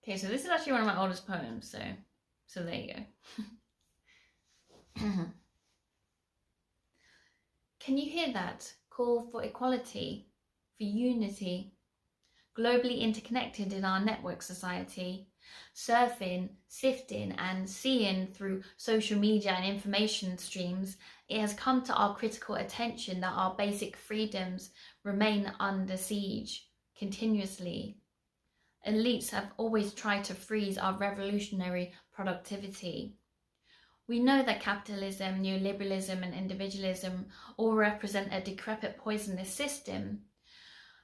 Okay, so this is actually one of my oldest poems, so there you go. Can you hear that call for equality, for unity? Globally interconnected in our network society, surfing, sifting and seeing through social media and information streams, it has come to our critical attention that our basic freedoms remain under siege continuously. Elites have always tried to freeze our revolutionary productivity. We know that capitalism, neoliberalism and individualism all represent a decrepit, poisonous system,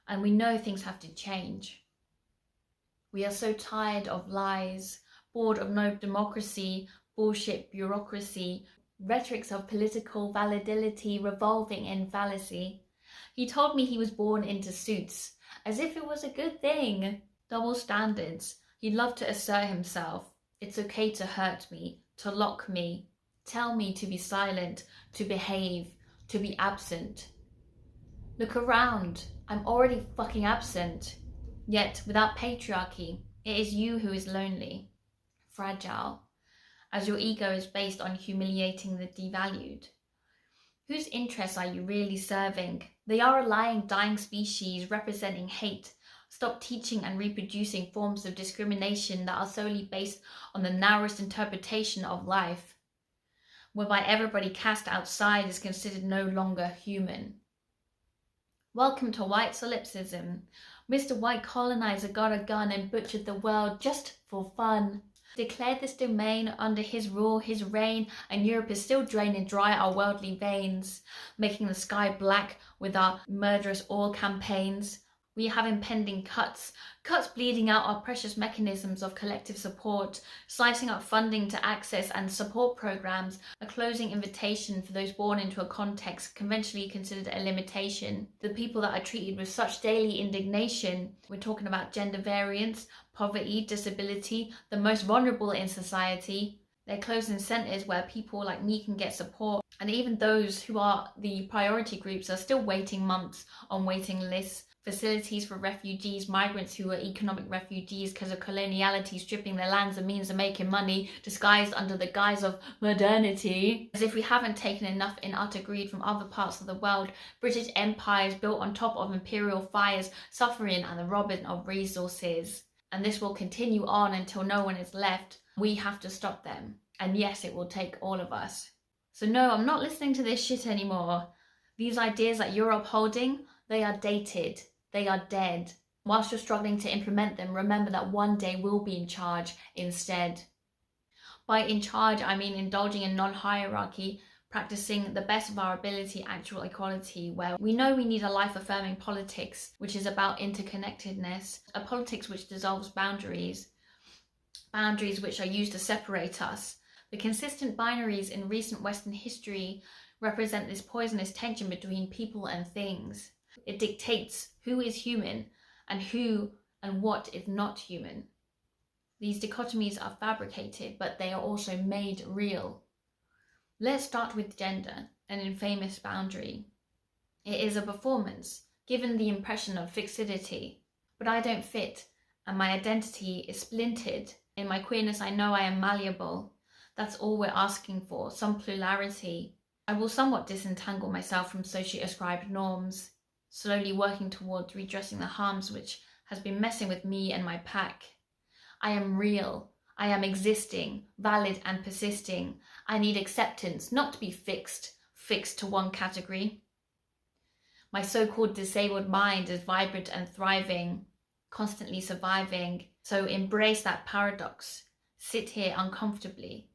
and we know things have to change. We are so tired of lies, bored of no democracy, bullshit bureaucracy, rhetorics of political validity revolving in fallacy. He told me he was born into suits, as if it was a good thing. Double standards. He loved to assert himself. It's okay to hurt me, to lock me, tell me to be silent, to behave, to be absent. Look around, I'm already fucking absent. Yet, without patriarchy, it is you who is lonely, fragile, as your ego is based on humiliating the devalued. Whose interests are you really serving? They are a lying, dying species representing hate. Stop teaching and reproducing forms of discrimination that are solely based on the narrowest interpretation of life, whereby everybody cast outside is considered no longer human. Welcome to white solipsism. Mr. White Colonizer got a gun and butchered the world just for fun. Declared this domain under his rule, his reign, and Europe is still draining dry our worldly veins, making the sky black with our murderous oil campaigns. We have impending cuts bleeding out our precious mechanisms of collective support, slicing up funding to access and support programs, a closing invitation for those born into a context conventionally considered a limitation. The people that are treated with such daily indignation, we're talking about gender variance, poverty, disability, the most vulnerable in society. They're closing centres where people like me can get support, and even those who are the priority groups are still waiting months on waiting lists. Facilities for refugees, migrants who are economic refugees because of coloniality, stripping their lands and means of making money, disguised under the guise of modernity. As if we haven't taken enough in utter greed from other parts of the world. British empires built on top of imperial fires, suffering and the robbing of resources. And this will continue on until no one is left. We have to stop them. And yes, it will take all of us. So no, I'm not listening to this shit anymore. These ideas that you're upholding, they are dated. They are dead. Whilst you're struggling to implement them, remember that one day we'll be in charge instead. By in charge, I mean indulging in non-hierarchy, practicing the best of our ability actual equality, where we know we need a life-affirming politics, which is about interconnectedness, a politics which dissolves boundaries which are used to separate us. The consistent binaries in recent Western history represent this poisonous tension between people and things. It dictates who is human and who and what is not human. These dichotomies are fabricated, but they are also made real. Let's start with gender, an infamous boundary. It is a performance, given the impression of fixity. But I don't fit, and my identity is splintered. In my queerness, I know I am malleable. That's all we're asking for, some plurality. I will somewhat disentangle myself from socially ascribed norms, slowly working towards redressing the harms which has been messing with me and my pack. I am real. I am existing, valid and persisting. I need acceptance, not to be fixed to one category. My so-called disabled mind is vibrant and thriving, constantly surviving. So embrace that paradox. Sit here uncomfortably